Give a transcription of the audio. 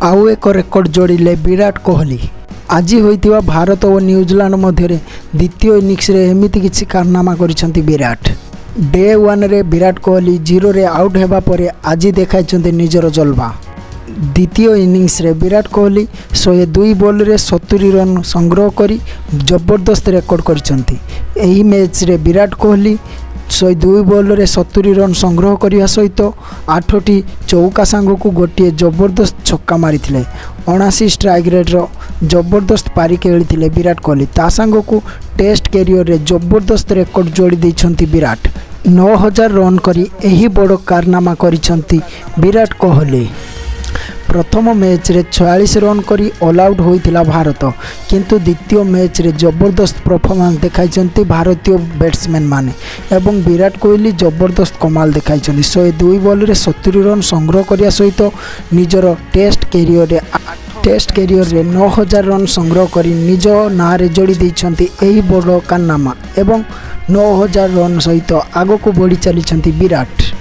आउ एक रेकर्ड जोड़िले विराट कोहली। आज होइतिबा भारत और न्यूजीलैंड मध्य द्वितीय इनिंग्स रे एमिति किछि कारनामा करिसेंती विराट। डे 1 रे विराट कोहली 0 रे आउट हेबा परे आज देखाइछन्ते निजर जलवा। द्वितीय इनिंग्स रे विराट कोहली 102 बॉल रे 70 रन संग्रह करी जबरदस्त रेकर्ड करिसेंती। एही मैच रे विराट कोहली 102 बॉल रे 70 रन संग्रह करने सहित 8टी चौका सांग को गोटे जबरदस्त छक्का मारी 79 स्ट्राइक रेट्र जबरदस्त पारी खेली विराट कोहली। ता सांग को टेस्ट कैरियर रे जबरदस्त रेकर्ड जोड़ी देइछन्ती विराट। 9000 रन करी एही बड़ कारनामा करिसेंती विराट कोहली। प्रथम मैच रे 46 रन करी ऑल आउट होइथिला भारत, किंतु द्वितीय मैच रे जबरदस्त परफॉर्मेंस देखाइछन्ती भारतीय बैट्समैन माने एवं विराट कोहली जबरदस्त कमाल देखाइछन्ती। 102 बॉल रे 70 रन संग्रह करिया सहित निजर टेस्ट कैरियर रे 9000 रन संग्रह करी निज ना रे जोड़ी देइछन्ती एही बड़ कारनामा एवं 9000 रन सहित आगो को बढ़ी चलीछन्ती विराट।